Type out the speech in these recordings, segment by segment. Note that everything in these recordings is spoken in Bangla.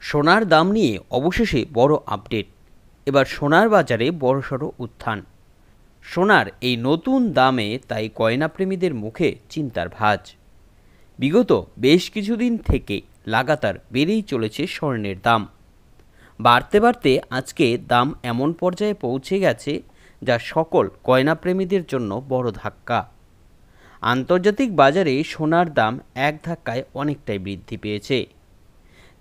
সোনার দাম নিয়ে অবশেষে বড় আপডেট। এবার সোনার বাজারে বড়সড় উত্থান। সোনার এই নতুন দামে তাই গয়নাপ্রেমীদের মুখে চিন্তার ভাঁজ। বিগত বেশ কিছুদিন থেকে লাগাতার বেড়েই চলেছে স্বর্ণের দাম। বাড়তে বাড়তে আজকে দাম এমন পর্যায়ে পৌঁছে গেছে যা সকল গয়নাপ্রেমীদের জন্য বড় ধাক্কা। আন্তর্জাতিক বাজারে সোনার দাম এক ধাক্কায় অনেকটাই বৃদ্ধি পেয়েছে।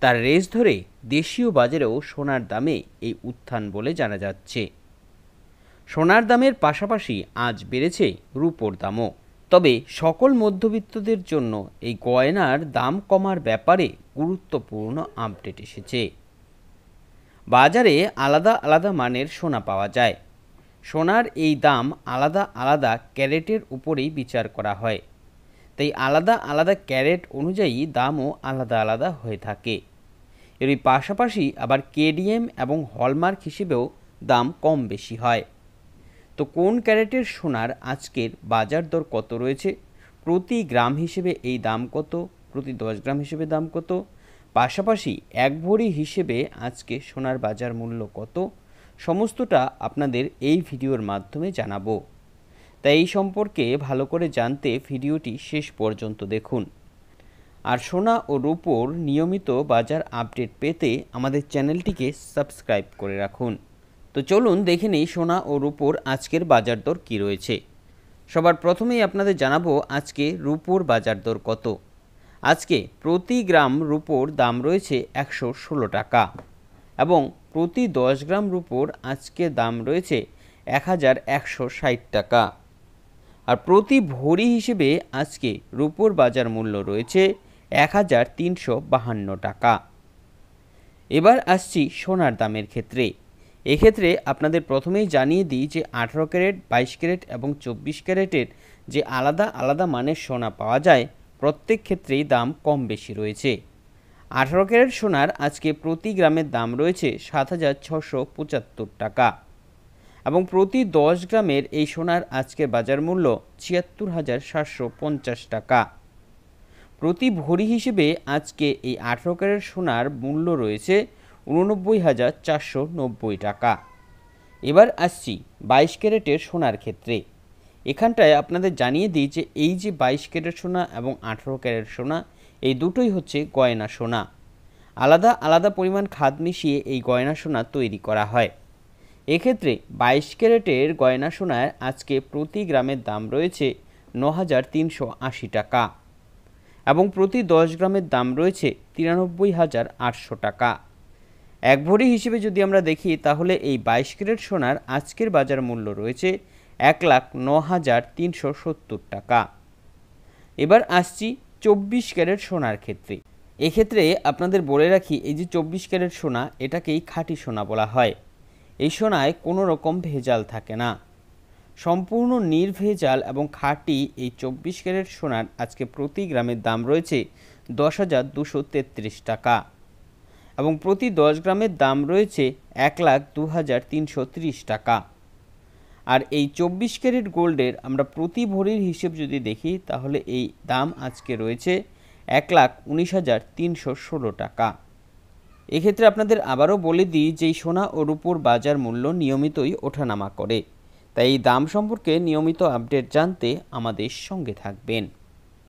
তার রেস ধরে দেশীয় বাজারেও সোনার দামে এই উত্থান বলে জানা যাচ্ছে। সোনার দামের পাশাপাশি আজ বেড়েছে রূপোর দামও। তবে সকল মধ্যবিত্তদের জন্য এই গয়নার দাম কমার ব্যাপারে গুরুত্বপূর্ণ আপডেট এসেছে। বাজারে আলাদা আলাদা মানের সোনা পাওয়া যায়। সোনার এই দাম আলাদা আলাদা ক্যারেটের উপরেই বিচার করা হয়, তাই আলাদা আলাদা ক্যারেট অনুযায়ী দামও আলাদা আলাদা হয়ে থাকে। এরই পাশাপাশি আবার কেডিএম এবং হলমার্ক হিসেবেও দাম কম বেশি হয়। তো কোন ক্যারেটের সোনার আজকের বাজার দর কত রয়েছে, প্রতি গ্রাম হিসেবে এই দাম কত, প্রতি 10 গ্রাম হিসেবে দাম কত, পাশাপাশি এক ভরি হিসেবে আজকে সোনার বাজার মূল্য কত, সমস্তটা আপনাদের এই ভিডিওর মাধ্যমে জানাবো। তাই এই সম্পর্কে ভালো করে জানতে ভিডিওটি শেষ পর্যন্ত দেখুন। আর সোনা ও রূপোর নিয়মিত বাজার আপডেট পেতে আমাদের চ্যানেলটিকে সাবস্ক্রাইব করে রাখুন। তো চলুন দেখে নিই সোনা ও রূপোর আজকের বাজার দর কী রয়েছে। সবার প্রথমেই আপনাদের জানাবো আজকে রূপোর বাজার দর কত। আজকে প্রতি গ্রাম রূপোর দাম রয়েছে 116 টাকা এবং প্রতি 10 গ্রাম রূপোর আজকে দাম রয়েছে 1160 টাকা। আর প্রতি ভরি হিসেবে আজকে রূপোর বাজার মূল্য রয়েছে 1352 টাকা। এবার আসছি সোনার দামের ক্ষেত্রে। এক্ষেত্রে আপনাদের প্রথমেই জানিয়ে দিই যে 18 ক্যারেট, 22 ক্যারেট এবং 24 ক্যারেটের যে আলাদা আলাদা মানের সোনা পাওয়া যায়, প্রত্যেক ক্ষেত্রেই দাম কম বেশি রয়েছে। 18 ক্যারেট সোনার আজকে প্রতি গ্রামের দাম রয়েছে 7675 টাকা এবং প্রতি 10 গ্রামের এই সোনার আজকের বাজার মূল্য 74750 টাকা। প্রতি ভরি হিসেবে আজকে এই 18 ক্যারেট সোনার মূল্য রয়েছে 89490 টাকা। এবার আসছি 22 ক্যারেটের সোনার ক্ষেত্রে। এখানটায় আপনাদের জানিয়ে দিই যে এই যে 22 ক্যারেট সোনা এবং 18 ক্যারেট সোনা, এই দুটোই হচ্ছে গয়না সোনা। আলাদা আলাদা পরিমাণ খাদ মিশিয়ে এই গয়না সোনা তৈরি করা হয়। এক্ষেত্রে 22 ক্যারেটের গয়না সোনার আজকে প্রতি গ্রামের দাম রয়েছে 9380 টাকা এবং প্রতি 10 গ্রামের দাম রয়েছে 93800 টাকা। এক ভরি হিসেবে যদি আমরা দেখি তাহলে এই 22 ক্যারেট সোনার আজকের বাজার মূল্য রয়েছে 1,09,370 টাকা। এবার আসছি 24 ক্যারেট সোনার ক্ষেত্রে। এক্ষেত্রে আপনাদের বলে রাখি, এই যে 24 ক্যারেট সোনা, এটাকেই খাঁটি সোনা বলা হয়। এই সোনায় কোনো রকম ভেজাল থাকে না, সম্পূর্ণ নির্ভেজাল এবং খাঁটি এই 24 ক্যারেট সোনার আজকে প্রতি গ্রামের দাম রয়েছে 10,233 টাকা এবং প্রতি 10 গ্রামের দাম রয়েছে 1,02,330 টাকা। আর এই 24 ক্যারেট গোল্ডের আমরা প্রতি ভরির হিসেব যদি দেখি তাহলে এই দাম আজকে রয়েছে 1,19,316 টাকা। এক্ষেত্রে আপনাদের আবারও বলে দিই যে সোনা ও রূপোর বাজার মূল্য নিয়মিতই ওঠানামা করে, তাই এই দাম সম্পর্কে নিয়মিত আপডেট জানতে আমাদের সঙ্গে থাকবেন।